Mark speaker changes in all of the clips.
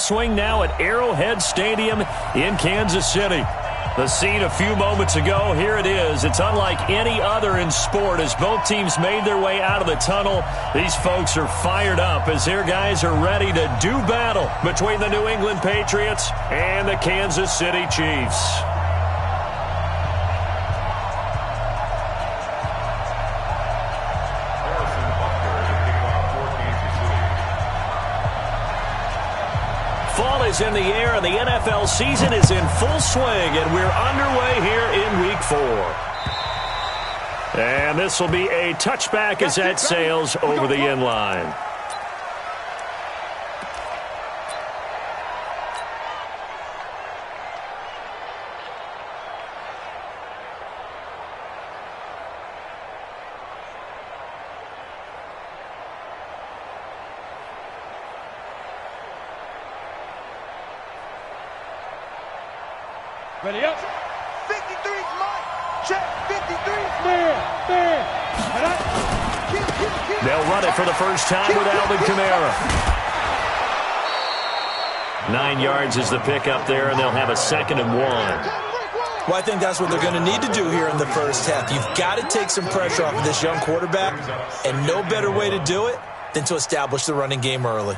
Speaker 1: swing now at Arrowhead Stadium in Kansas City. The scene a few moments ago, here it is. It's unlike any other in sport as both teams made their way out of the tunnel. These folks are fired up as their guys are ready to do battle between the New England Patriots and the Kansas City Chiefs. Fall is in the air, and the NFL season is in full swing, and we're underway here in Week 4. And this will be a touchback as that sails over the end line.
Speaker 2: Ready up. 53's Mike. Check. 53's man.
Speaker 1: They'll run it for the first time with Alvin Kamara. 9 yards is the pickup there, and they'll have a 2nd and 1.
Speaker 3: Well, I think that's what they're going to need to do here in the first half. You've got to take some pressure off of this young quarterback, and no better way to do it than to establish the running game early.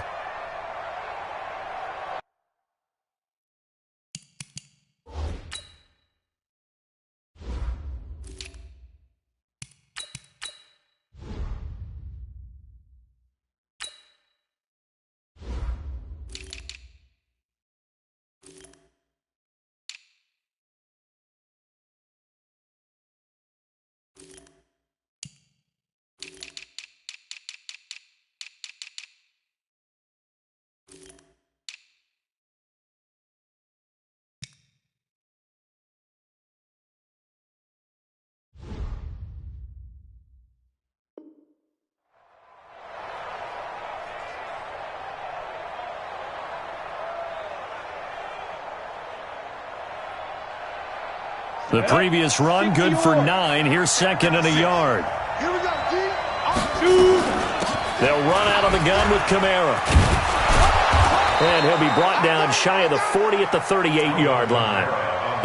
Speaker 1: The previous run, good for 9. Here's 2nd and a yard.
Speaker 2: Here we go,
Speaker 1: They'll run out of the gun with Kamara. And he'll be brought down shy of the 40 at the 38-yard line.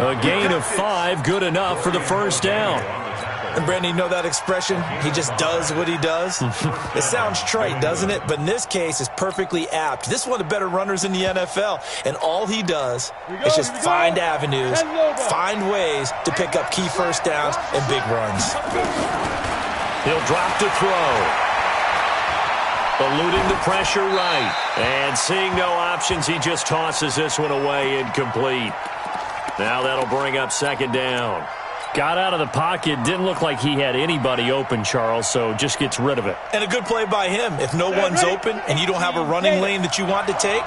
Speaker 1: A gain of 5, good enough for the first down.
Speaker 3: And, Brandon, you know that expression? He just does what he does? It sounds trite, doesn't it? But in this case, it's perfectly apt. This is one of the better runners in the NFL, and all he does is just find avenues, find ways to pick up key first downs and big runs.
Speaker 1: He'll drop to throw. Eluding the pressure right. And seeing no options, he just tosses this one away incomplete. Now that'll bring up 2nd down. Got out of the pocket, didn't look like he had anybody open, Charles, so just gets rid of it.
Speaker 3: And a good play by him. If no one's open and you don't have a running lane that you want to take,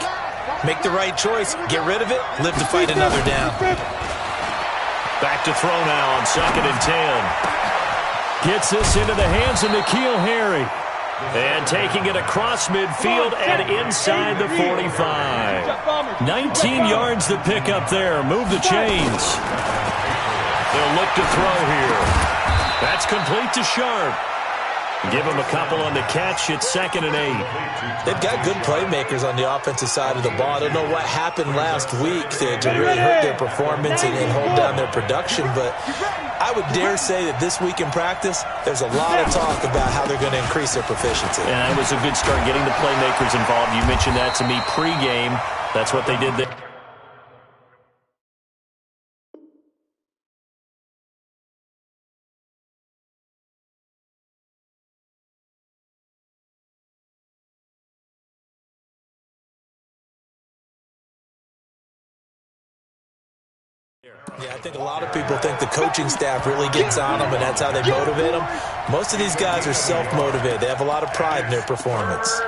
Speaker 3: make the right choice, get rid of it, live to fight another down.
Speaker 1: Back to throw now on 2nd and 10. Gets this into the hands of N'Keal Harry. And taking it across midfield and inside the 45. 19 yards to pick up there. Move the chains. They'll look to throw here. That's complete to Sharp. Give him a couple on the catch. It's 2nd and 8.
Speaker 3: They've got good playmakers on the offensive side of the ball. I don't know what happened last week to really hurt their performance and hold down their production, but I would dare say that this week in practice, there's a lot of talk about how they're going to increase their proficiency.
Speaker 1: And that was a good start, getting the playmakers involved. You mentioned that to me pregame. That's what they did there.
Speaker 3: Yeah, I think a lot of people think the coaching staff really gets on them, and that's how they motivate them. Most of these guys are self-motivated. They have a lot of pride in their performance.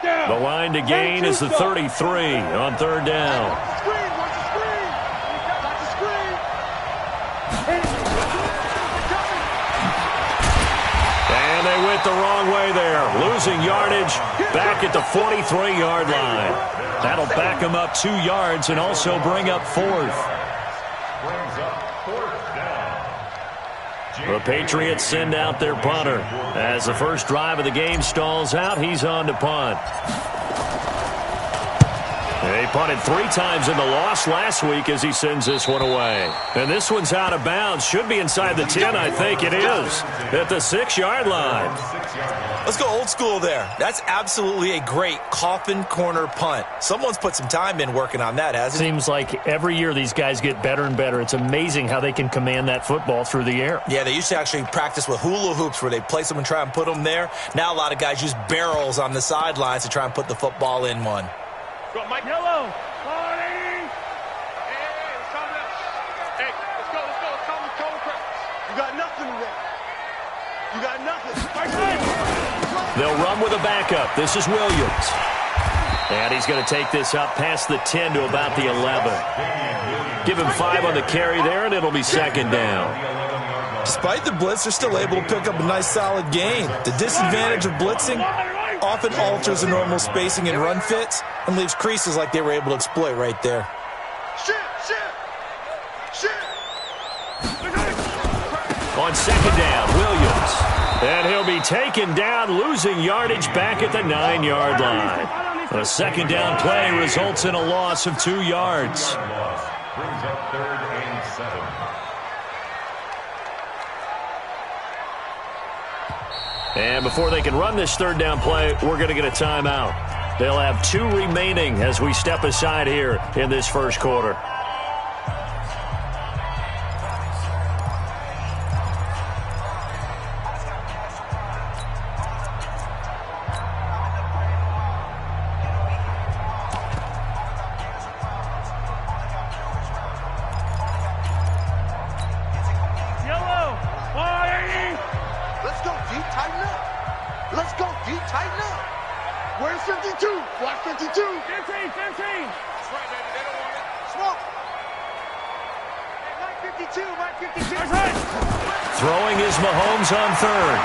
Speaker 1: The line to gain is the 33 on 3rd down. And they went the wrong way there. Losing yardage back at the 43-yard line. That'll back them up 2 yards and also bring up 4th. The Patriots send out their punter. As the first drive of the game stalls out, he's on to punt. He punted 3 times in the loss last week as he sends this one away. And this one's out of bounds. Should be inside the 10, I think it is. At the 6-yard line.
Speaker 3: Let's go old school there. That's absolutely a great coffin corner punt. Someone's put some time in working on that, hasn't it?
Speaker 1: Seems like every year these guys get better and better. It's amazing how they can command that football through the air.
Speaker 3: Yeah, they used to actually practice with hula hoops where they place them and try and put them there. Now a lot of guys use barrels on the sidelines to try and put the football in one.
Speaker 2: Go, Mike. Yellow. Party. Hey, let's calm down. Hey, let's go. Let's calm down. You got nothing today. You got nothing.
Speaker 1: They'll run with a backup. This is Williams. And he's going to take this up past the 10 to about the 11. Give him 5 on the carry there, and it'll be 2nd down.
Speaker 3: Despite the blitz, they're still able to pick up a nice solid gain. The disadvantage of blitzing often alters the normal spacing and run fits and leaves creases like they were able to exploit right there.
Speaker 1: On 2nd down, Williams. And he'll be taken down, losing yardage back at the 9-yard line. A 2nd down play results in a loss of 2 yards.
Speaker 4: Brings up 3rd and 7.
Speaker 1: And before they can run this 3rd down play, we're going to get a timeout. They'll have 2 remaining as we step aside here in this first quarter. Throwing is Mahomes on 3rd.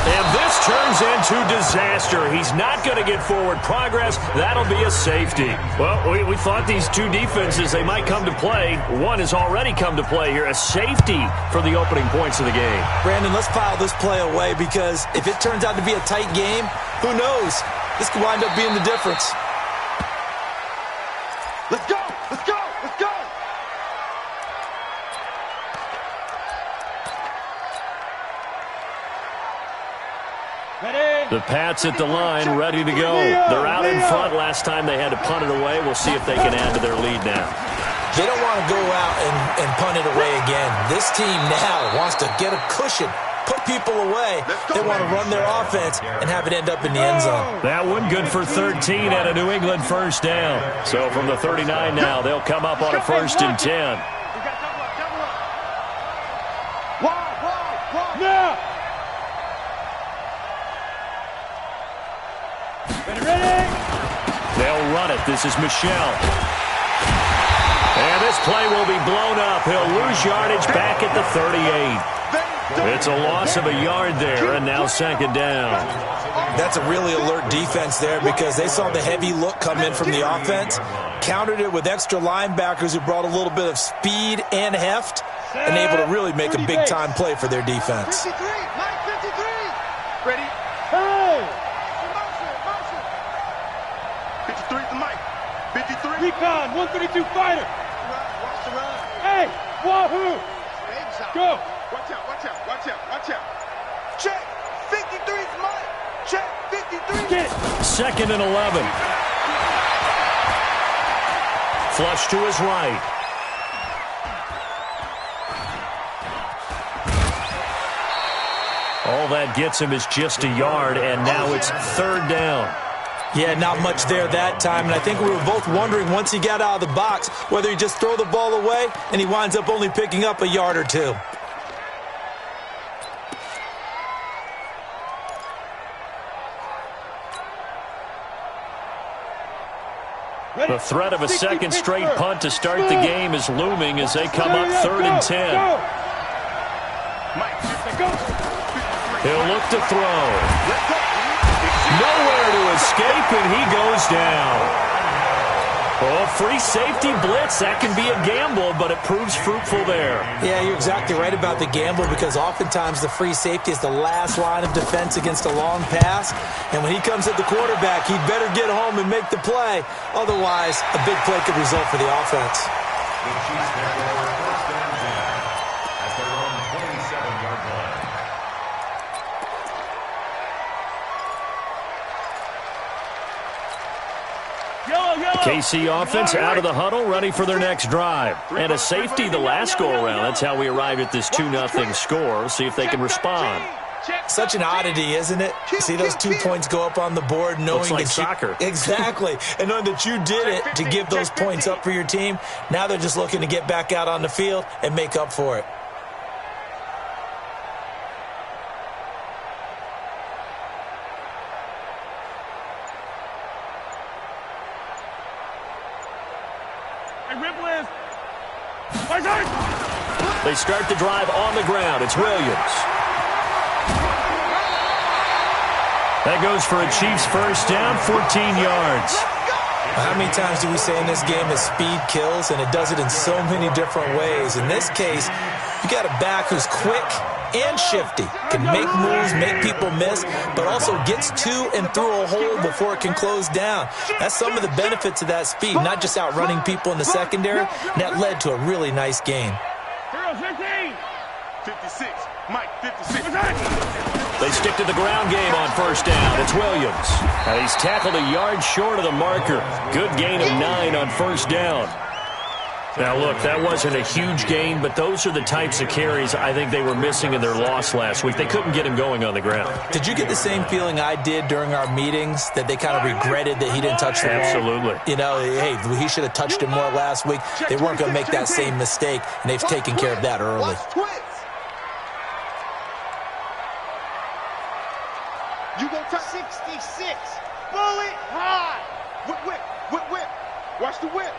Speaker 1: And this turns into disaster. He's not going to get forward progress. That'll be a safety. Well, we thought these 2 defenses, they might come to play. One has already come to play here. A safety for the opening points of the game.
Speaker 3: Brandon, let's file this play away because if it turns out to be a tight game, who knows? This could wind up being the difference.
Speaker 2: Let's go! Let's go! Let's go!
Speaker 1: The Pats at the line, ready to go. They're out in front. Last time they had to punt it away. We'll see if they can add to their lead now.
Speaker 3: They don't want to go out and punt it away again. This team now wants to get a cushion, put people away. They want to run their offense and have it end up in the end zone.
Speaker 1: That one good for 13 at a New England 1st down. So from the 39 now, they'll come up on a 1st and 10.
Speaker 2: Now! Ready?
Speaker 1: They'll run it. This is Michel. And this play will be blown up. He'll lose yardage back at the 38. It's a loss of a yard there, and now 2nd down.
Speaker 3: That's a really alert defense there because they saw the heavy look come in from the offense, countered it with extra linebackers who brought a little bit of speed and heft, and able to really make a big-time play for their defense.
Speaker 2: 53, Mike 53. Ready?
Speaker 5: Hey!
Speaker 2: 53 to Mike. 53.
Speaker 5: Recon, 132 fighter.
Speaker 2: Watch the run.
Speaker 5: Hey, wahoo! Go.
Speaker 2: Watch out, watch out, watch out, watch out. Check. 53's Mike. Check. 53.
Speaker 5: Get it.
Speaker 1: 2nd and 11. Flush to his right. All that gets him is just a yard, and now it's 3rd down.
Speaker 3: Yeah, not much there that time, and I think we were both wondering once he got out of the box whether he just throw the ball away and he winds up only picking up a yard or 2.
Speaker 1: The threat of a 2nd straight punt to start the game is looming as they come up 3rd and 10. He'll look to throw. Nowhere to escape, and he goes down. Oh, free safety blitz. That can be a gamble, but it proves fruitful there.
Speaker 3: Yeah, you're exactly right about the gamble because oftentimes the free safety is the last line of defense against a long pass. And when he comes at the quarterback, he'd better get home and make the play. Otherwise, a big play could result for the offense.
Speaker 4: The Chiefs take over first and 10 at their own 27-yard line.
Speaker 1: KC offense out of the huddle, ready for their next drive. And a safety the last go-around. That's how we arrived at this 2-0 score. See if they can respond.
Speaker 3: Such an oddity, isn't it? See those 2 points go up on the board knowing
Speaker 1: Looks like
Speaker 3: that
Speaker 1: soccer.
Speaker 3: Exactly. And knowing that you did it to give those points up for your team. Now they're just looking to get back out on the field and make up for it.
Speaker 1: They start the drive on the ground. It's Williams. That goes for a Chiefs first down, 14 yards.
Speaker 3: How many times do we say in this game that speed kills, and it does it in so many different ways? In this case, you got a back who's quick and shifty, can make moves, make people miss, but also gets to and through a hole before it can close down. That's some of the benefits of that speed, not just outrunning people in the secondary, and that led to a really nice gain.
Speaker 2: 56. Mike, 56.
Speaker 1: They stick to the ground game on first down. It's Williams. And he's tackled a yard short of the marker. Good gain of 9 on first down. Now, look, that wasn't a huge gain, but those are the types of carries I think they were missing in their loss last week. They couldn't get him going on the ground.
Speaker 3: Did you get the same feeling I did during our meetings, that they kind of regretted that he didn't touch the ball?
Speaker 1: Absolutely.
Speaker 3: You know, hey, he should have touched him more last week. They weren't going to make that same mistake, and they've taken care of that early.
Speaker 2: You go touch 66. Bullet high. Whip. Watch the whip.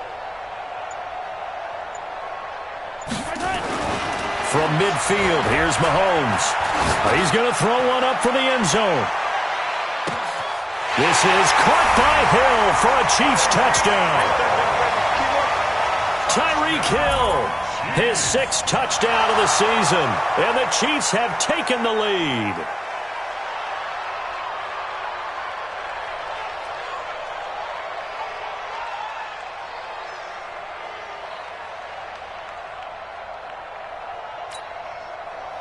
Speaker 1: From midfield, here's Mahomes. He's going to throw one up for the end zone. This is caught by Hill for a Chiefs touchdown. Tyreek Hill, his 6th touchdown of the season, and the Chiefs have taken the lead.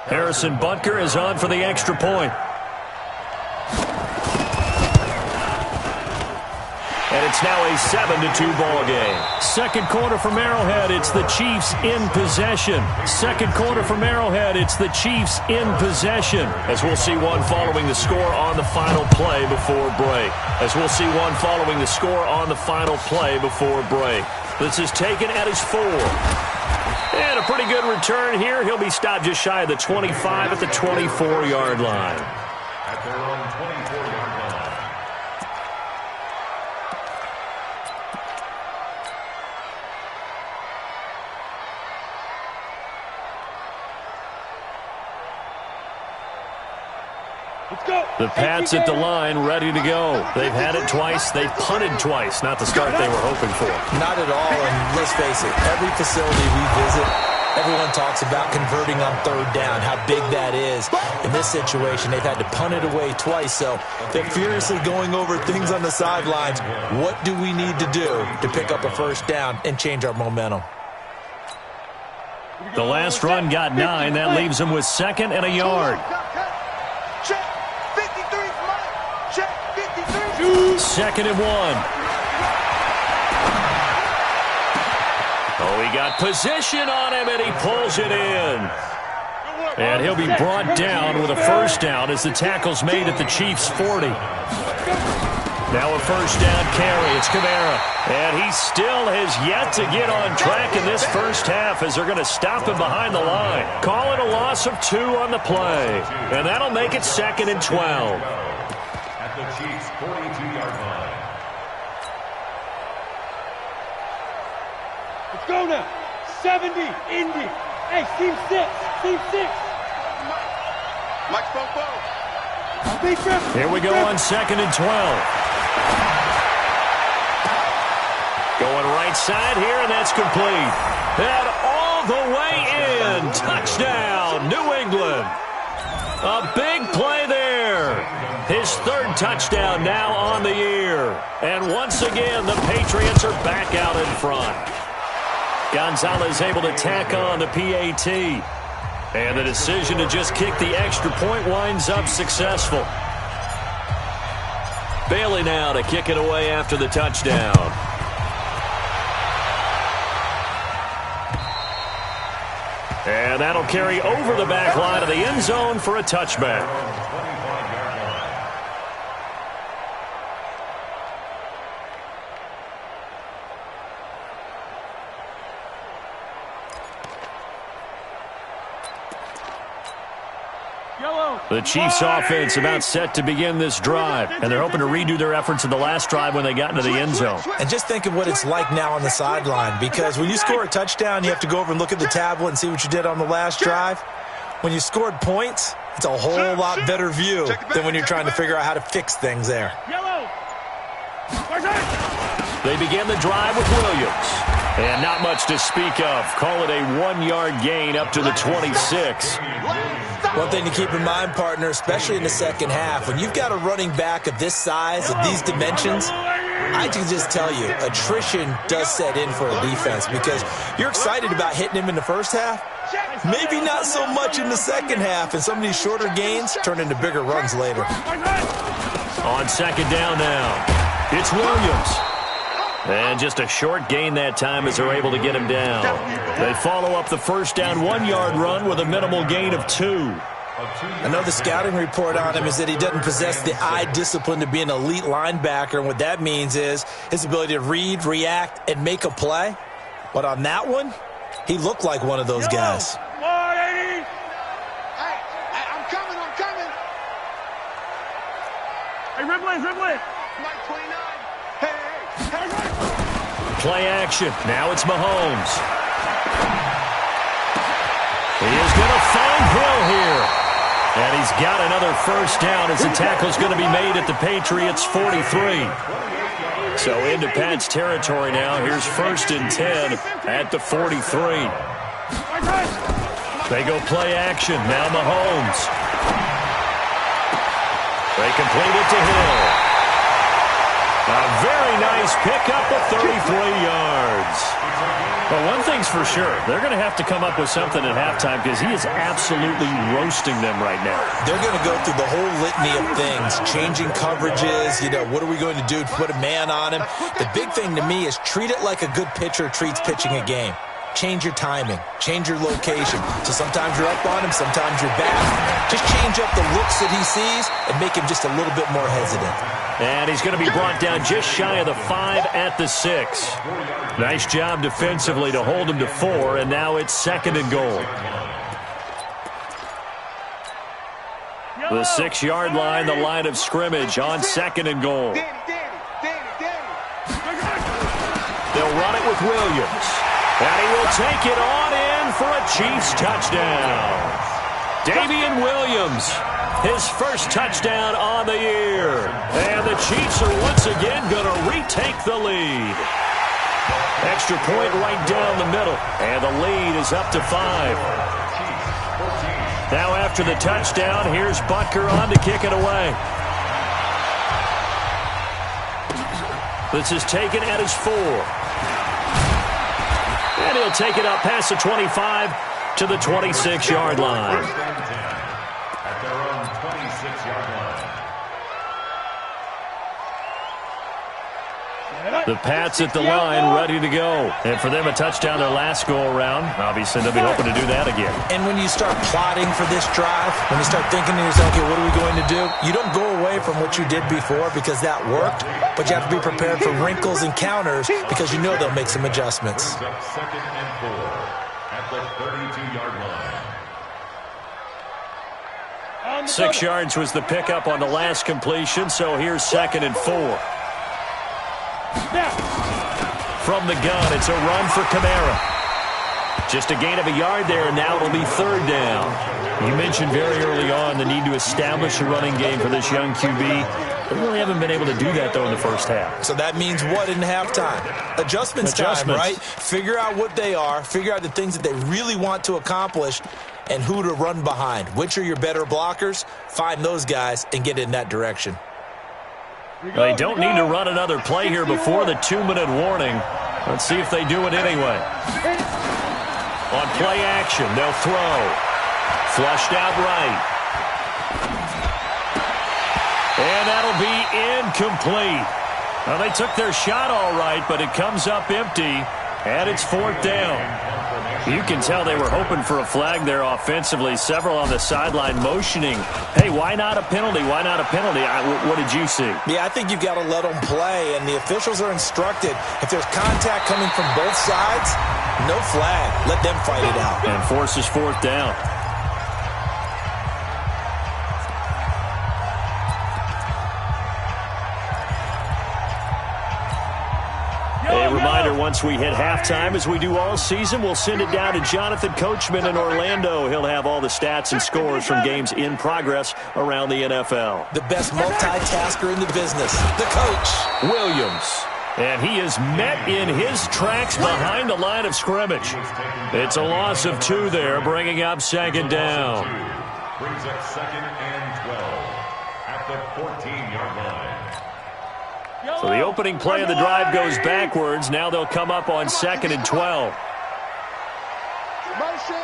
Speaker 1: Harrison Butker is on for the extra point. And it's now a 7-2 ball game. Second quarter from Arrowhead, it's the Chiefs in possession. Second quarter from Arrowhead, it's the Chiefs in possession. As we'll see one following the score on the final play before break. This is taken at his 4. And a pretty good return here. He'll be stopped just shy of the 25 at the 24-yard line.
Speaker 4: At their own 24-yard line.
Speaker 5: Let's go.
Speaker 1: The Pats at the line, ready to go. They've had it twice. They've punted twice. Not the start they were hoping for.
Speaker 3: Not at all, and let's face it, every facility we visit, everyone talks about converting on third down, how big that is. In this situation, they've had to punt it away twice, so they're furiously going over things on the sidelines. What do we need to do to pick up a first down and change our momentum?
Speaker 1: The last run got 9. That leaves them with 2nd and a yard.
Speaker 2: Check 53, Mike. Check 53.
Speaker 1: 2nd and 1. Oh, he got position on him, and he pulls it in. And he'll be brought down with a first down as the tackle's made at the Chiefs' 40. Now a first down carry. It's Kamara. And he still has yet to get on track in this first half as they're going to stop him behind the line. Call it a loss of 2 on the play. And that'll make it 2nd and 12.
Speaker 4: At the Chiefs' 42-yard line.
Speaker 5: Let's go now. 70, Indy. Hey, team 6.
Speaker 2: Mike Spopo.
Speaker 5: Big trip.
Speaker 1: Here we go on 2nd and 12. Going right side here, and that's complete. And all the way in. Touchdown, New England. A big play there. His third touchdown now on the year. And once again, the Patriots are back out in front. Gonzalez able to tack on the PAT. And the decision to just kick the extra point winds up successful. Bailey now to kick it away after the touchdown. And that'll carry over the back line of the end zone for a touchback. The Chiefs offense about set to begin this drive, and they're hoping to redo their efforts in the last drive when they got into the end zone.
Speaker 3: And just think of what it's like now on the sideline, because when you score a touchdown, you have to go over and look at the tablet and see what you did on the last drive. When you scored points, it's a whole lot better view than when you're trying to figure out how to fix things there.
Speaker 1: They begin the drive with Williams. And not much to speak of. Call it a 1-yard gain up to the 26.
Speaker 3: One thing to keep in mind, partner, especially in the second half, when you've got a running back of this size, of these dimensions, I can just tell you, attrition does set in for a defense because you're excited about hitting him in the first half. Maybe not so much in the second half, and some of these shorter gains turn into bigger runs later.
Speaker 1: On second down now, it's Williams. And just a short gain that time as they're able to get him down. They follow up the first down 1-yard run with a minimal gain of 2.
Speaker 3: I know the scouting report on him is that he doesn't possess the eye discipline to be an elite linebacker, and what that means is his ability to read, react, and make a play. But on that one, he looked like one of those guys.
Speaker 2: Hey, I'm coming. Hey, Ripley. Mike 29. Hey.
Speaker 1: Play action. Now it's Mahomes. He is going to find Hill here. And he's got another first down as the tackle's going to be made at the Patriots' 43. So into Pat's territory now. Here's 1st and 10 at the 43. They go play action. Now Mahomes. They complete it to Hill. A very nice pickup of 33 yards. Well, one thing's for sure. They're going to have to come up with something at halftime because he is absolutely roasting them right now.
Speaker 3: They're going to go through the whole litany of things, changing coverages, what are we going to do to put a man on him? The big thing to me is treat it like a good pitcher treats pitching a game. Change your timing. Change your location. So sometimes you're up on him, sometimes you're back. Just change up the looks that he sees and make him just a little bit more hesitant.
Speaker 1: And he's going to be brought down just shy of the 5 at the 6. Nice job defensively to hold him to 4, and now it's 2nd and goal. The 6-yard line, the line of scrimmage on 2nd and goal. They'll run it with Williams. And he will take it on in for a Chiefs touchdown. Damian Williams, his first touchdown on the year. And the Chiefs are once again going to retake the lead. Extra point right down the middle. And the lead is up to 5. Now after the touchdown, here's Butker on to kick it away. This is taken at his 4. And he'll take it up past the 25 to the 26-yard line.
Speaker 4: At their own 26-yard line.
Speaker 1: The Pats at the line, ready to go. And for them, a touchdown their last go-around. Obviously, they'll be hoping to do that again.
Speaker 3: And when you start plotting for this drive, when you start thinking to yourself, okay, what are we going to do? You don't go away from what you did before because that worked, but you have to be prepared for wrinkles and counters because you know they'll make some adjustments.
Speaker 4: Up 2nd and 4 at the 32-yard line.
Speaker 1: 6 yards was the pickup on the last completion, so here's 2nd and 4. From the gun, it's a run for Kamara. Just a gain of a yard there, and now it'll be 3rd down. You mentioned very early on the need to establish a running game for this young QB. They really haven't been able to do that, though, in the first half.
Speaker 3: So that means what in halftime? Adjustments time, right? Figure out what they are, figure out the things that they really want to accomplish, and who to run behind. Which are your better blockers? Find those guys and get in that direction.
Speaker 1: They don't need to run another play here before the 2-minute warning. Let's see if they do it anyway. On play action, they'll throw. Flushed out right. And that'll be incomplete. Well, they took their shot all right, but it comes up empty, and it's 4th down. You can tell they were hoping for a flag there offensively. Several on the sideline motioning, hey, why not a penalty? Why not a penalty? What did you see?
Speaker 3: Yeah, I think you've got to let them play, and the officials are instructed. If there's contact coming from both sides, no flag. Let them fight it out.
Speaker 1: And forces 4th down. A reminder, once we hit halftime, as we do all season, we'll send it down to Jonathan Coachman in Orlando. He'll have all the stats and scores from games in progress around the NFL.
Speaker 3: The best multitasker in the business, the coach.
Speaker 1: Williams. And he is met in his tracks behind the line of scrimmage. It's a loss of 2 there, bringing up 2nd down.
Speaker 4: Brings up 2nd and 12 at the 14-yard line.
Speaker 1: So the opening play of the drive goes backwards. Now they'll come up on 2nd and 12.
Speaker 2: Motion.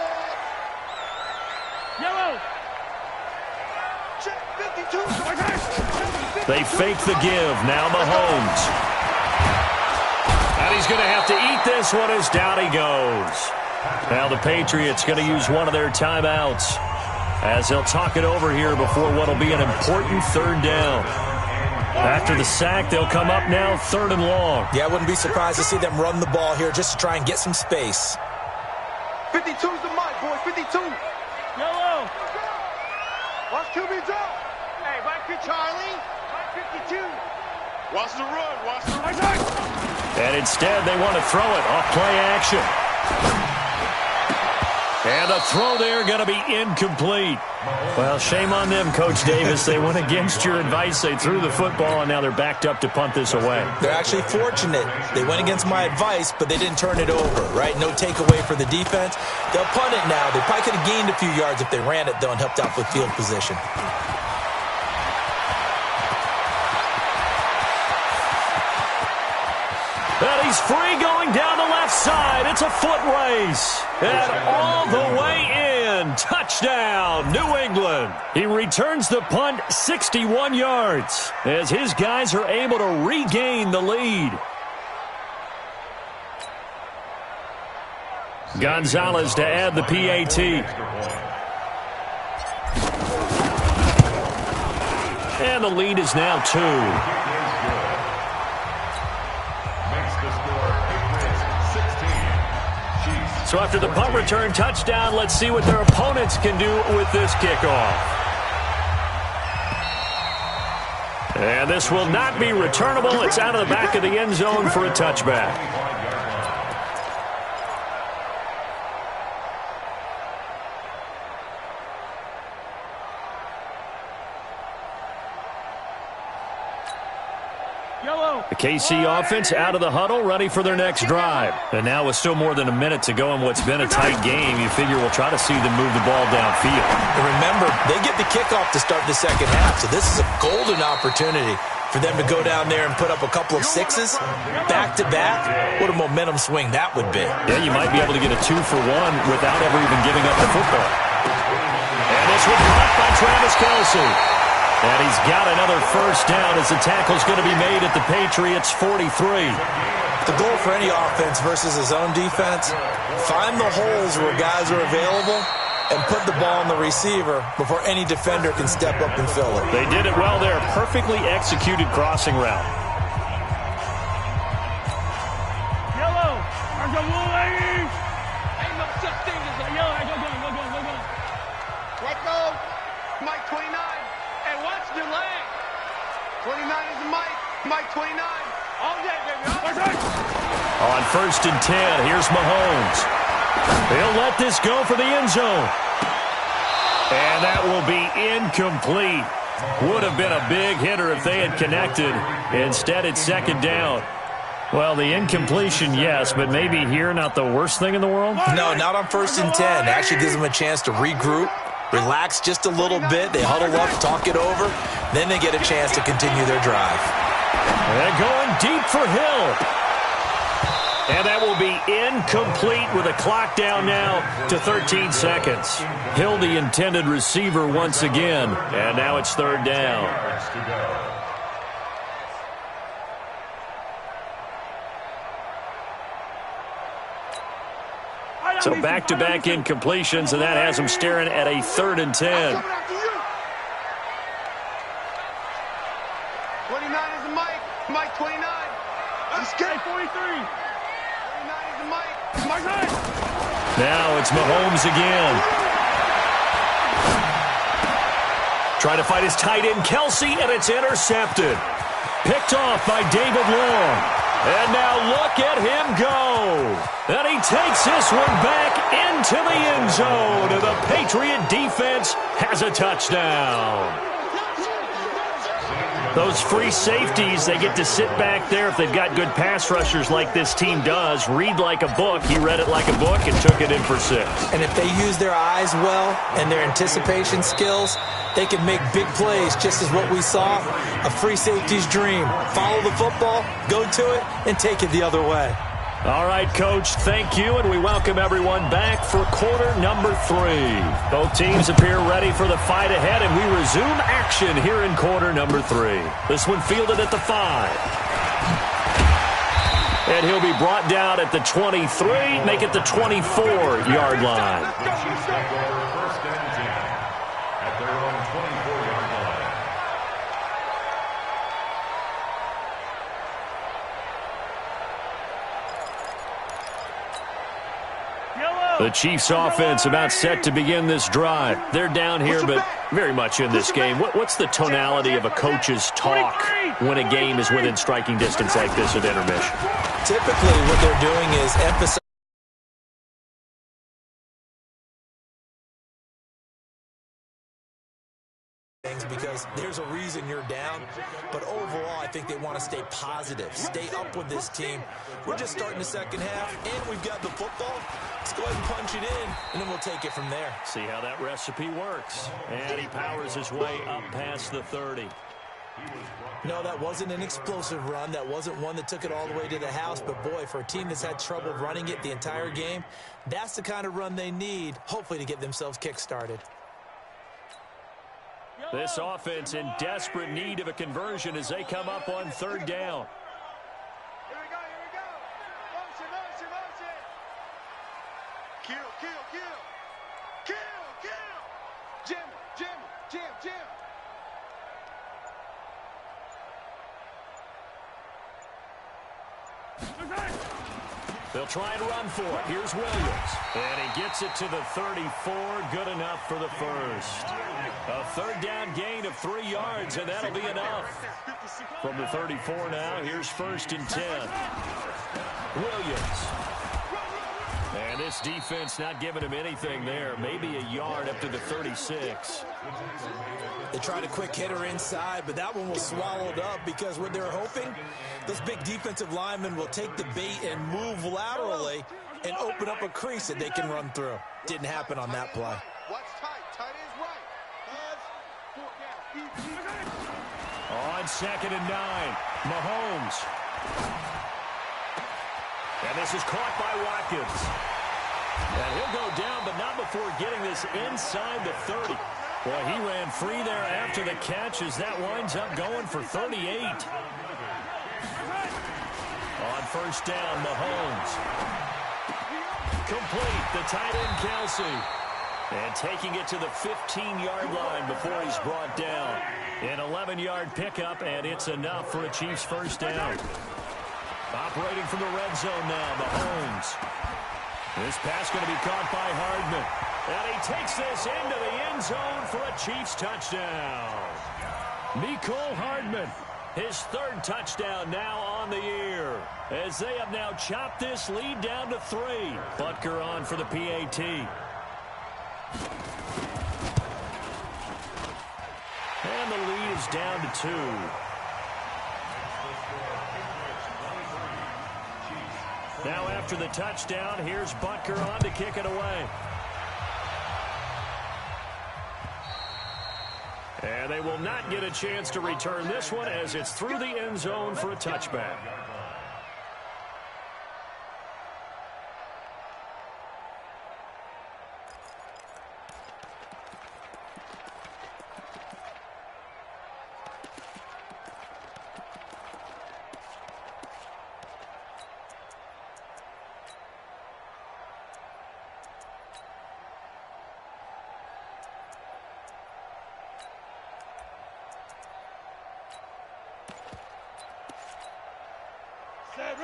Speaker 2: Yellow. Check 52.
Speaker 1: They fake the give. Now Mahomes. And he's going to have to eat this one as down he goes. Now the Patriots going to use one of their timeouts as they'll talk it over here before what will be an important 3rd down. After the sack, they'll come up now 3rd and long.
Speaker 3: Yeah, I wouldn't be surprised to see them run the ball here just to try and get some space.
Speaker 2: 52's the mic, boys. 52. Yellow. Watch QB drop. Hey, back to Charlie. Back 52. Watch the run. Watch the run.
Speaker 1: And instead, they want to throw it off play action. And the throw there going to be incomplete. Well, shame on them, Coach Davis. They went against your advice. They threw the football, and now they're backed up to punt this away.
Speaker 3: They're actually fortunate. They went against my advice, but they didn't turn it over, right? No takeaway for the defense. They'll punt it now. They probably could have gained a few yards if they ran it, though, and helped out with field position.
Speaker 1: And he's free going down the left side. It's a foot race. And all the way in. Touchdown, New England. He returns the punt 61 yards as his guys are able to regain the lead. Gonzalez to add the PAT. And the lead is now 2. So after the punt return touchdown, let's see what their opponents can do with this kickoff. And this will not be returnable. It's out of the back of the end zone for a touchback. The KC offense out of the huddle, ready for their next drive. And now with still more than a minute to go in what's been a tight game, you figure we'll try to see them move the ball downfield.
Speaker 3: And remember, they get the kickoff to start the second half, so this is a golden opportunity for them to go down there and put up a couple of 6s back-to-back. What a momentum swing that would be.
Speaker 1: Yeah, you might be able to get a 2-for-1 without ever even giving up the football. And this was blocked by Travis Kelce. And he's got another first down as the tackle's going to be made at the Patriots' 43.
Speaker 3: The goal for any offense versus his own defense, find the holes where guys are available and put the ball on the receiver before any defender can step up and fill it.
Speaker 1: They did it well there. Perfectly executed crossing route.
Speaker 5: Yellow. There's a little lady. Ain't no such thing as a yellow. Go.
Speaker 2: Let go. Mike 29. And watch the leg. 29 is Mike. Mike 29. All day, baby.
Speaker 1: On 1st and 10, here's Mahomes. He'll let this go for the end zone. And that will be incomplete. Would have been a big hitter if they had connected. Instead, it's second down. Well, the incompletion, yes, but maybe here not the worst thing in the world?
Speaker 3: No, not on 1st and 10. It actually gives them a chance to regroup, relax just a little bit. They huddle up, talk it over. Then they get a chance to continue their drive.
Speaker 1: And going deep for Hill. And that will be incomplete with a clock down now to 13 seconds. Hill, the intended receiver once again. And now it's third down. So back-to-back incompletions, and that has them staring at a 3rd and 10.
Speaker 2: 29 is the Mike. Mike 29. Let's get 43. 29 is the Mike. Mike 9.
Speaker 1: Now it's Mahomes again. Trying to fight his tight end, Kelsey, and it's intercepted. Picked off by David Long. And now look at him go. And he takes this one back into the end zone. And the Patriot defense has a touchdown. Those free safeties, they get to sit back there if they've got good pass rushers like this team does. Read like a book. He read it like a book and took it in for 6.
Speaker 3: And if they use their eyes well and their anticipation skills, they can make big plays, just as what we saw, a free safety's dream. Follow the football, go to it, and take it the other way.
Speaker 1: All right, Coach, thank you, and we welcome everyone back for quarter number 3. Both teams appear ready for the fight ahead, and we resume action here in quarter number 3. This one fielded at the 5. And he'll be brought down at the 23, make it the 24-yard line. The Chiefs offense about set to begin this drive. They're down here, but very much in this game. What's the tonality of a coach's talk when a game is within striking distance like this at intermission?
Speaker 3: Typically, what they're doing is emphasize because there's a reason you're down. But overall, I think they want to stay positive, stay up with this team. We're just starting the second half, and we've got the football. Let's go ahead and punch it in, and then we'll take it from there.
Speaker 1: See how that recipe works. And he powers his way up past the 30.
Speaker 3: No, that wasn't an explosive run. That wasn't one that took it all the way to the house. But, boy, for a team that's had trouble running it the entire game, that's the kind of run they need, hopefully, to get themselves kick-started.
Speaker 1: This offense in desperate need of a conversion as they come up on 3rd down.
Speaker 2: Here we go, here we go. Motion, motion, motion. Kill, kill, kill. Kill, kill. Jim, Jim, Jim, Jim.
Speaker 1: They'll try and run for it. Here's Williams. And he gets it to the 34. Good enough for the first. A 3rd down gain of 3 yards, and that'll be enough. From the 34 now, here's 1st and 10. Williams. And this defense not giving him anything there. Maybe a yard up to the 36.
Speaker 3: They tried a quick hitter inside, but that one was swallowed up because what they're hoping, those big defensive linemen will take the bait and move laterally and open up a crease that they can run through. Didn't happen on that play.
Speaker 2: Watch tight. Tight is right.
Speaker 1: On 2nd and 9, Mahomes. And this is caught by Watkins. And he'll go down, but not before getting this inside the 30. Boy, he ran free there after the catch as that winds up going for 38. On 1st down, Mahomes. Complete, the tight end, Kelsey. And taking it to the 15-yard line before he's brought down. An 11-yard pickup, and it's enough for a Chiefs 1st down. Operating from the red zone now, Mahomes. This pass going to be caught by Hardman. And he takes this into the end zone for a Chiefs touchdown. Mecole Hardman, his 3rd touchdown now on the year. As they have now chopped this lead down to 3. Butker on for the PAT. And the lead is down to 2. Now after the touchdown, here's Butker on to kick it away. And they will not get a chance to return this one as it's through the end zone for a touchback.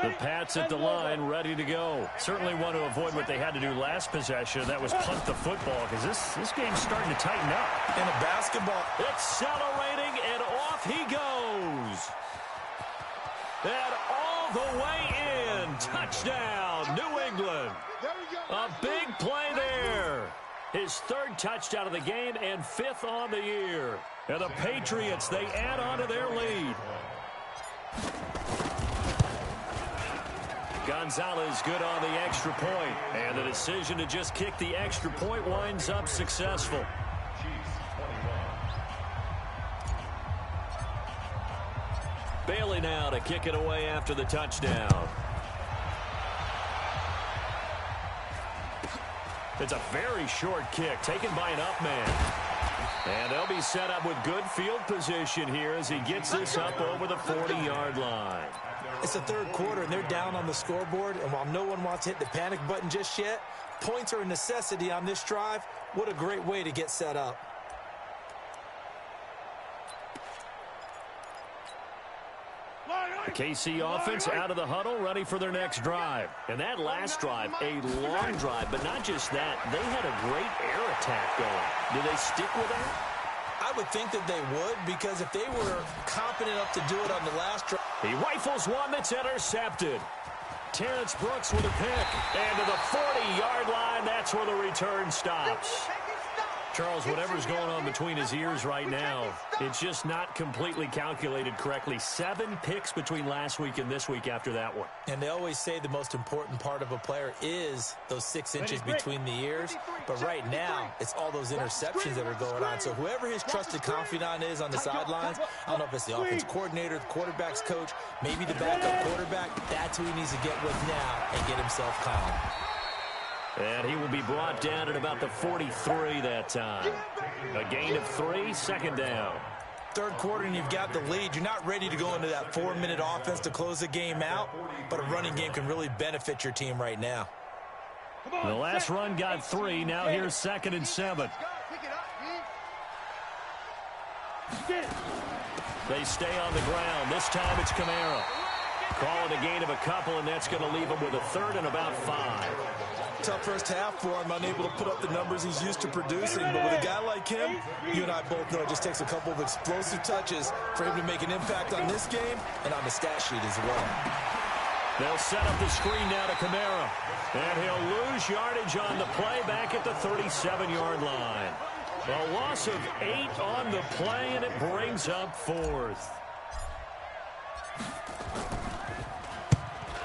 Speaker 1: The Pats at the line, ready to go. Certainly want to avoid what they had to do last possession. That was punt the football, because this game's starting to tighten up.
Speaker 3: And a basketball.
Speaker 1: Accelerating, and off he goes. And all the way in. Touchdown, New England. A big play there. His 3rd touchdown of the game and 5th on the year. And the Patriots, they add on to their lead. Gonzalez good on the extra point, and the decision to just kick the extra point winds up successful. Bailey now to kick it away after the touchdown. It's a very short kick taken by an up man. And they'll be set up with good field position here as he gets this up over the 40-yard line.
Speaker 3: It's the 3rd quarter, and they're down on the scoreboard. And while no one wants to hit the panic button just yet, points are a necessity on this drive. What a great way to get set up.
Speaker 1: The KC offense out of the huddle, ready for their next drive. And that last drive, a long drive, but not just that. They had a great air attack going. Do they stick with that?
Speaker 3: I would think that they would, because if they were confident enough to do it on the last drive.
Speaker 1: He rifles one that's intercepted. Terrence Brooks with a pick. And to the 40-yard line, that's where the return stops. Charles, whatever's going on between his ears right now, it's just not completely calculated correctly. 7 picks between last week and this week after that one.
Speaker 3: And they always say the most important part of a player is those 6 inches between the ears. But right now, it's all those interceptions that are going on. So whoever his trusted confidant is on the sidelines, I don't know if it's the offense coordinator, the quarterback's coach, maybe the backup quarterback, that's who he needs to get with now and get himself calm.
Speaker 1: And he will be brought down at about the 43 that time. A gain of 3, 2nd down.
Speaker 3: 3rd quarter and you've got the lead. You're not ready to go into that 4-minute offense to close the game out, but a running game can really benefit your team right now.
Speaker 1: The last run got 3. Now here's 2nd and 7. They stay on the ground. This time it's Kamara. Calling a gain of a couple, and that's going to leave him with a 3rd and about 5.
Speaker 3: Tough first half for him, unable to put up the numbers he's used to producing. But with a guy like him, you and I both know it just takes a couple of explosive touches for him to make an impact on this game and on the stat sheet as well.
Speaker 1: They'll set up the screen now to Kamara. And he'll lose yardage on the play back at the 37-yard line. A loss of 8 on the play, and it brings up 4th.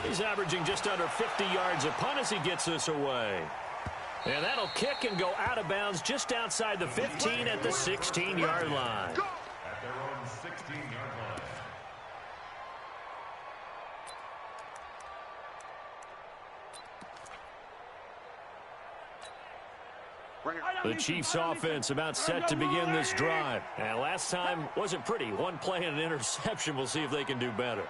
Speaker 1: He's averaging just under 50 yards a punt as he gets this away. And that'll kick and go out of bounds just outside the 15 at the 16-yard line.
Speaker 4: At their own 16-yard line.
Speaker 1: The Chiefs offense about set to begin this drive. And last time wasn't pretty. 1 play and an interception. We'll see if they can do better.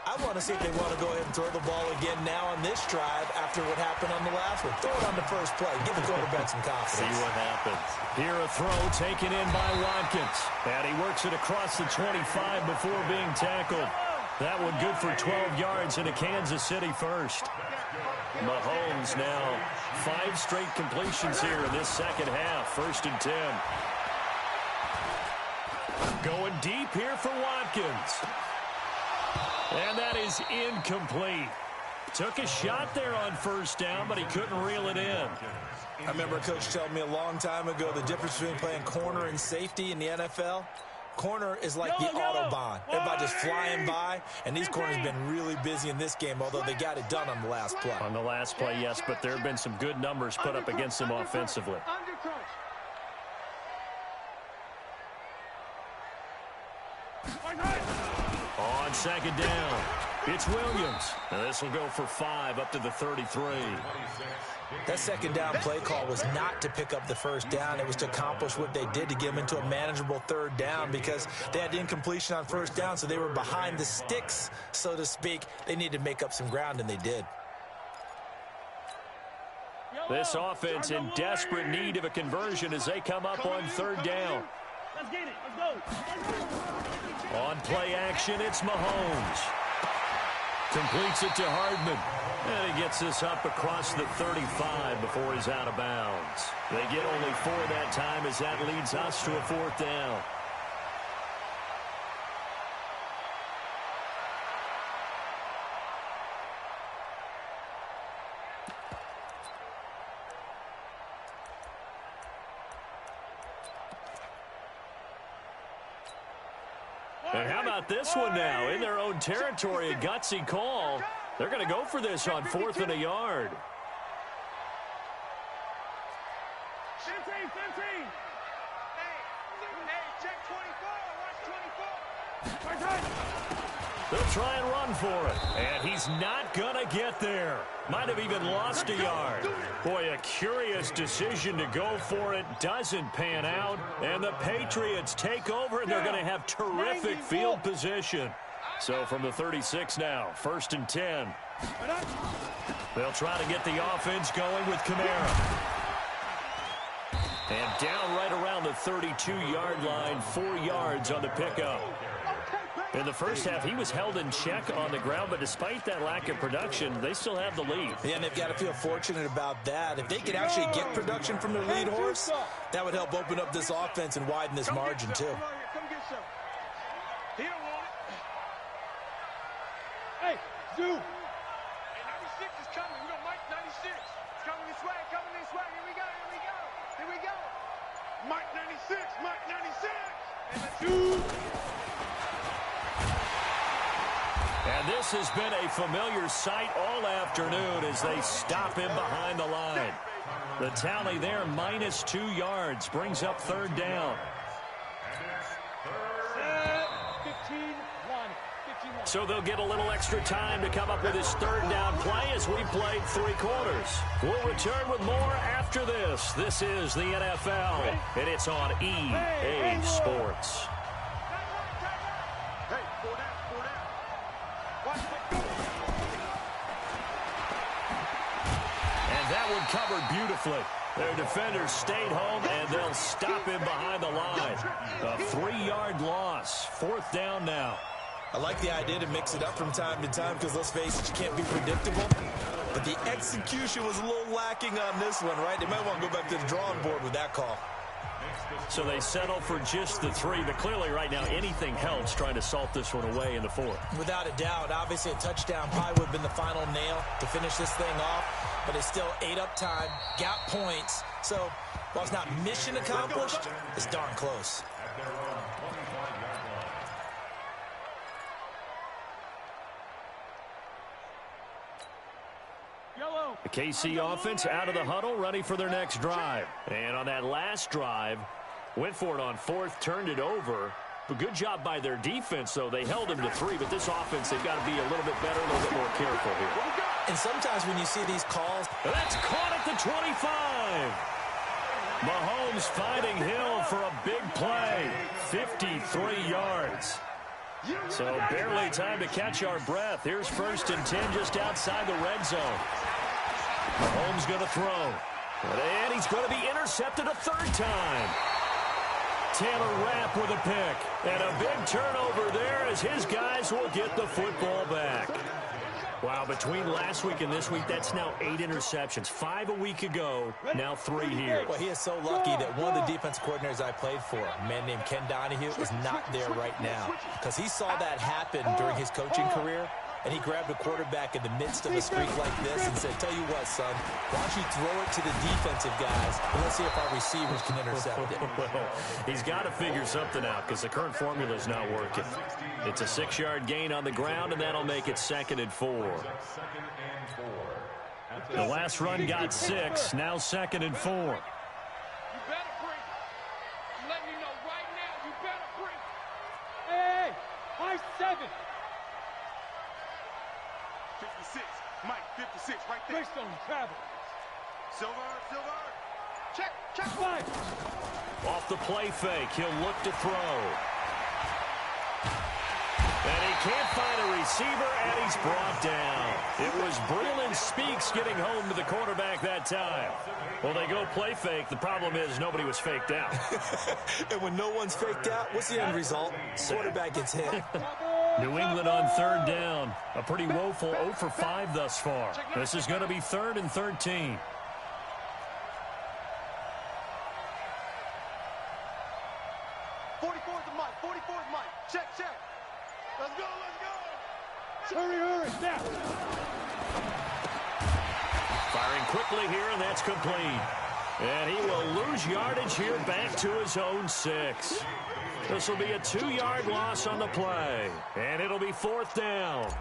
Speaker 3: I want to see if they want to go ahead and throw the ball again now on this drive after what happened on the last one. Throw it on the first play. Give the quarterback some confidence.
Speaker 1: See what happens. Here a throw taken in by Watkins. And he works it across the 25 before being tackled. That one good for 12 yards into Kansas City first. Mahomes now 5 straight completions here in this second half. 1st and 10. Going deep here for Watkins. And that is incomplete. Took a shot there on 1st down, but he couldn't reel it in.
Speaker 3: I remember a coach telling me a long time ago the difference between playing corner and safety in the NFL. corner is like the Autobahn. Everybody just flying by, and these corners have been really busy in this game, although they got it done on the last play.
Speaker 1: On the last play, yes, but there have been some good numbers put up against them offensively. On second down, it's Williams. And this will go for 5 up to the 33.
Speaker 3: That second down play call was not to pick up the first down. It was to accomplish what they did to get them into a manageable third down because they had incompletion on first down, so they were behind the sticks, so to speak. They needed to make up some ground, and they did.
Speaker 1: This offense in desperate need of a conversion as they come up on third down.
Speaker 5: Let's get it. Let's go.
Speaker 1: On play action, it's Mahomes. Completes it to Hardman. And he gets this up across the 35 before he's out of bounds. They get only 4 that time as that leads us to a 4th down. And how about this one now? In their own territory, a gutsy call. They're going to go for this on 4th and a yard.
Speaker 5: 15.
Speaker 2: Hey, check 24. Watch 24.
Speaker 1: They'll try and run for it. And he's not going to get there. Might have even lost a yard. Boy, a curious decision to go for it. Doesn't pan out. And the Patriots take over, and they're going to have terrific field position. So from the 36 now, 1st and 10. They'll try to get the offense going with Kamara. And down right around the 32-yard line, 4 yards on the pickup. In the first half, he was held in check on the ground, but despite that lack of production, they still have the lead.
Speaker 3: Yeah, and they've got to feel fortunate about that. If they could actually get production from their lead horse, that would help open up this offense and widen this margin, too.
Speaker 2: Come get some. He don't want it.
Speaker 5: Hey, Zoo.
Speaker 2: Hey, 96 is coming. We got Mike 96. It's coming this way, coming this way. Here we go, here we go. Here we go. Mike 96, Mike 96. And let's do.
Speaker 1: And this has been a familiar sight all afternoon as they stop him behind the line. The tally there, minus 2 yards, brings up 3rd down.
Speaker 5: 15-1.
Speaker 1: So they'll get a little extra time to come up with his 3rd down play as we played 3 quarters. We'll return with more after this. This is the NFL, and it's on EA Sports.
Speaker 2: Hey, 4 down, 4 down. Watch it.
Speaker 1: And that one covered beautifully. Their defenders stayed home, and they'll stop him behind the line. A 3-yard loss. 4th down now.
Speaker 3: I like the idea to mix it up from time to time because, let's face it, you can't be predictable. But the execution was a little lacking on this one, right? They might want to go back to the drawing board with that call.
Speaker 1: So they settle for just the 3, but clearly right now anything helps trying to salt this one away in the 4th.
Speaker 3: Without a doubt, obviously a touchdown probably would have been the final nail to finish this thing off, but it's still ate up time, got points. So while it's not mission accomplished, it's darn close.
Speaker 1: The KC offense out of the huddle, ready for their next drive. And on that last drive, went for it on 4th, turned it over. But good job by their defense, though. They held him to 3, but this offense, they've got to be a little bit better, a little bit more careful here.
Speaker 3: And sometimes when you see these calls,
Speaker 1: That's caught at the 25. Mahomes finding Hill for a big play. 53 yards. So barely time to catch our breath. Here's 1st and 10 just outside the red zone. Mahomes going to throw. And he's going to be intercepted a 3rd time. Taylor Rapp with a pick. And a big turnover there as his guys will get the football back. Wow, between last week and this week, that's now 8 interceptions. 5 a week ago, now 3 here.
Speaker 3: well, he is so lucky that one of the defense coordinators I played for, a man named Ken Donahue, is not there right now because he saw that happen during his coaching career. And he grabbed a quarterback in the midst of a streak like this and said, tell you what, son, why don't you throw it to the defensive guys, and let's see if our receivers can intercept it.
Speaker 1: Well, he's got to figure something out because the current formula is not working. It's a 6-yard gain on the ground, and that'll make it 2nd and 4. The last run got 6, now 2nd and 4.
Speaker 5: You better bring. I'm letting you know right now, you better bring. Hey, high 7.
Speaker 2: 56. Mike, 56, right there.
Speaker 5: Greystone, travel.
Speaker 2: Silver. Check.
Speaker 5: 5.
Speaker 1: Off the play fake, he'll look to throw. And he can't find a receiver, and he's brought down. It was Breland Speaks getting home to the quarterback that time. Well, they go play fake. The problem is nobody was faked out.
Speaker 3: And when no one's faked out, what's the end result? Quarterback gets hit.
Speaker 1: New England on 3rd down. A pretty woeful 0 for 5 thus far. This is going to be 3rd and 13.
Speaker 2: Check. Let's go.
Speaker 5: Hurry, now.
Speaker 1: Firing quickly here, and that's complete. And he will lose yardage here back to his own 6. This will be a 2-yard loss on the play, and it'll be 4th down.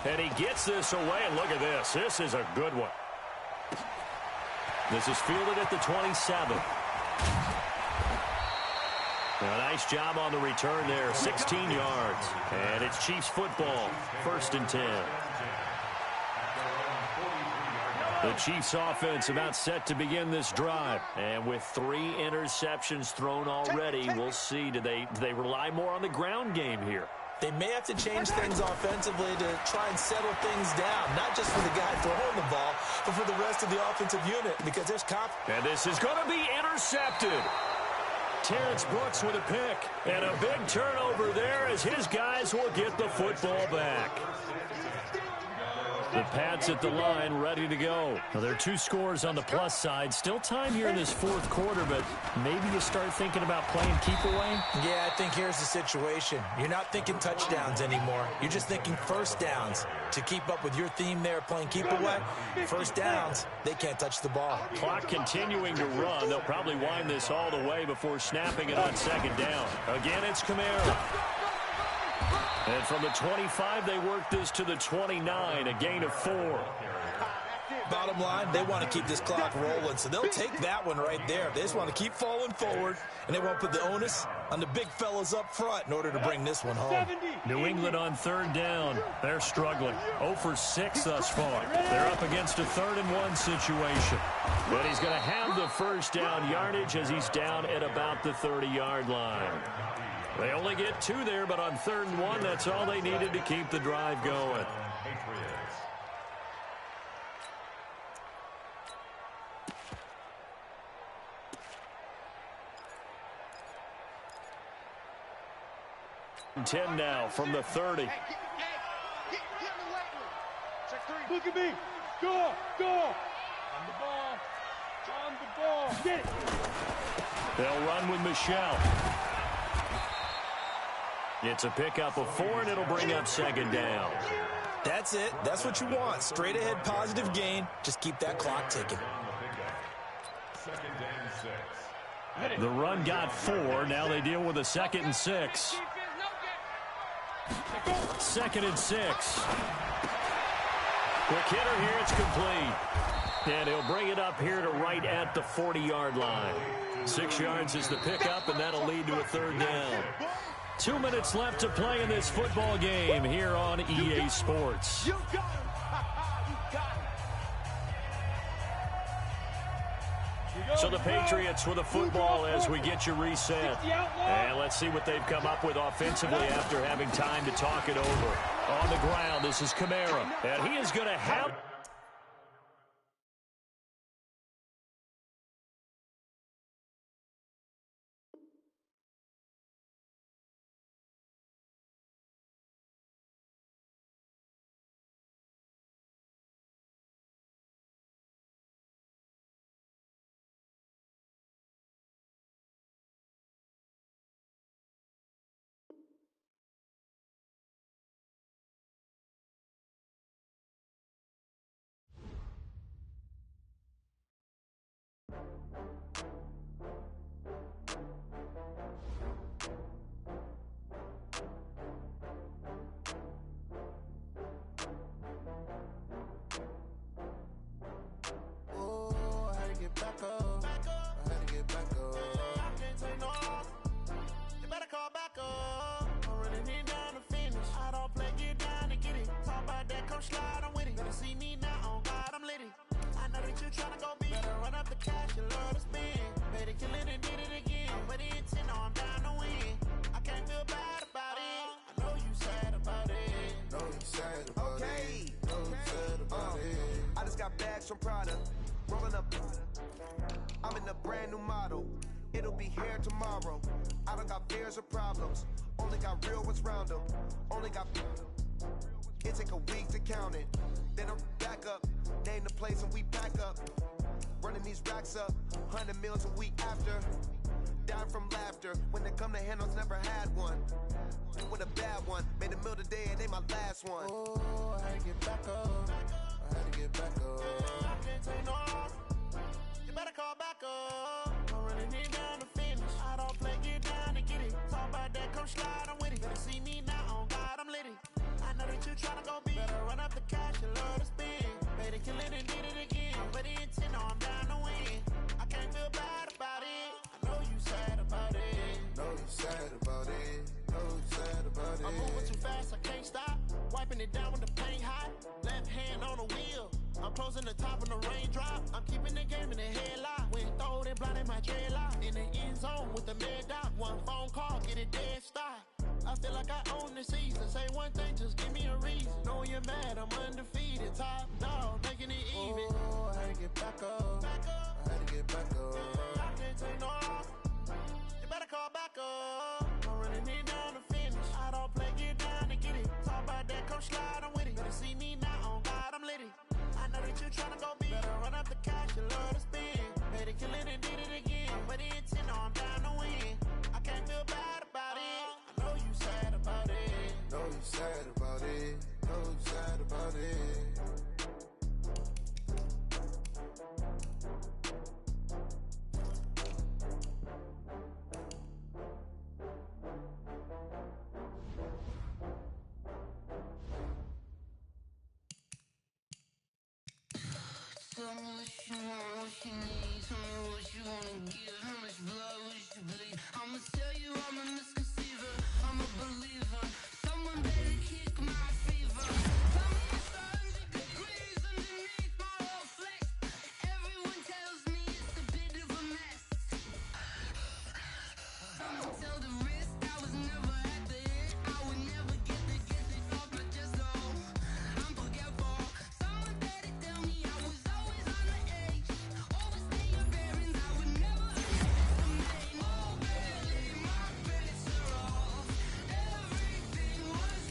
Speaker 1: And he gets this away, and look at this. This is a good one. This is fielded at the 27. A nice job on the return there, 16 yards. And it's Chiefs football, 1st and 10. The Chiefs offense about set to begin this drive. And with 3 interceptions thrown already, we'll see. Do they rely more on the ground game here?
Speaker 3: They may have to change things offensively to try and settle things down, not just for the guy throwing the ball, but for the rest of the offensive unit, because there's confidence.
Speaker 1: And this is going to be intercepted. Terrence Brooks with a pick, and a big turnover there as his guys will get the football back. The Pats at the line, ready to go. Now, there are 2 scores on the plus side. Still time here in this 4th quarter, but maybe you start thinking about playing keep away?
Speaker 3: Yeah, I think here's the situation. You're not thinking touchdowns anymore. You're just thinking first downs. To keep up with your theme there, playing keep away, first downs, they can't touch the ball.
Speaker 1: Clock continuing to run. They'll probably wind this all the way before snapping it on 2nd down. Again, it's Kamara. And from the 25, they work this to the 29, a gain of 4.
Speaker 3: Bottom line, they want to keep this clock rolling, so they'll take that one right there. They just want to keep falling forward, and they won't put the onus on the big fellas up front in order to bring this one home.
Speaker 1: New England on 3rd down. They're struggling. 0 for 6 thus far. They're up against a 3rd and 1 situation. But he's going to have the first down yardage as he's down at about the 30-yard line. They only get 2 there, but on 3rd and 1, that's all they needed to keep the drive going. Ten now from the 30.
Speaker 5: Look at me. Go. On the ball. Get it.
Speaker 1: They'll run with Michelle. It's a pickup of 4, and it'll bring up 2nd down.
Speaker 3: That's it. That's what you want. Straight ahead positive gain. Just keep that clock ticking.
Speaker 1: The run got 4. Now they deal with a 2nd and 6. 2nd and 6. Quick hitter here. It's complete. And he'll bring it up here to right at the 40-yard line. 6 yards is the pickup, and that'll lead to a 3rd down. 2 minutes left to play in this football game here on EA Sports. So the Patriots with a football as we get you reset. And let's see what they've come up with offensively after having time to talk it over. On the ground, this is Kamara. And he is going to have...
Speaker 6: Oh, I had to get back up. I had to get back up. I can't take no loss. You better call back up. I'm running it down to finish. I don't play, get down to get it. Talk about that, come slide, I'm with it. Better see me now, on God, I'm litty. I know that you tryna go big. Better run up the cash, you love to spend. Better kill it and did it again. But the intent, no, I'm down to win. I can't feel bad about it. I know you sad about it. Know you sad about it. Know you sad about it.
Speaker 7: I just got bags from Prada. Rolling up. I'm in a brand new model. It'll be here tomorrow. I don't got fears or problems. Only got real ones round them. Only got. It take a week to count it. Then I'm back up. Name the place and we back up. Running these racks up. 100 meals a week after. Dying from laughter. When it come to handles, never had one. With a bad one. Made a meal today and they my last one.
Speaker 6: Oh, I had to get back up. I had to get back up. I can't take no loss. You better call back up. I'm running it down to finish. I don't play, get down to get it. Talk about that, come slide, I'm with it. Better see me now, on God, I'm litty. I know that you tryna go big. Better run up the cash, you love to spend. Better kill it and did it again. But the intent, no, I'm down to win. I can't feel bad about it. I know you sad about it. Know you sad about it. Know you sad about it. I'm moving too fast, I can't stop. Wiping it down with the paint hot. Left hand on the wheel. I'm closing the top of the raindrop. I'm keeping the game in the headlock. When throwed and blinded my dreadlock. In the end zone with the mad dot. One phone call, get it dead stop. I feel like I own the season. Say one thing, just give me a reason. Knowing you're mad, I'm undefeated. Top dog, making it even. Oh, I had to get back up. I had to get back up. I can't take no loss. You better call back up. I'm running it down to finish. I don't play, get down to get it. Talk about that, come slide, I'm with it. Better see me now, on God, I'm litty. I know that you tryna go big. Better run up the cash, you love to spend. Better kill it and did it again. But the intent, no, I'm down to win. I can't feel bad about it. I know you sad about it. Know you sad about it. Know you sad about it.
Speaker 8: Tell me what you want, what you need. Tell me what you wanna give. How much blood would you bleed? I'ma tell you I'm a misconceiver. I'm a believer. Someone better kick my fever. Tell me it's 100 degrees underneath my whole flesh. Everyone tells me it's a bit of a mess. I'ma tell the risk I was never at the end. I would never get this off my chest though. I'm forgetful. Someone better tell me I was always on the edge. Overstay your bearings, I would never underestimate. Oh, barely, my bets are off. Everything was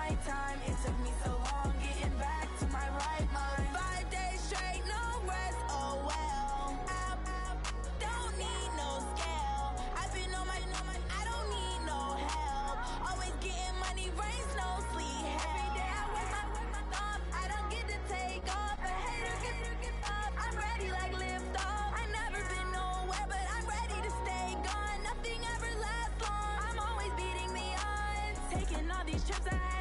Speaker 8: night time. It took me so long getting back to my right mind. 5 days straight, no rest, oh well. Don't need no scale. I've been on my, I don't need no help. Always getting money, rains, no sleep. Every day I work my thumb. I don't get to take off. A hater get up. I'm ready like lift off. I never been nowhere, but I'm ready to stay gone. Nothing ever lasts long. I'm always beating the odds. Taking all these trips I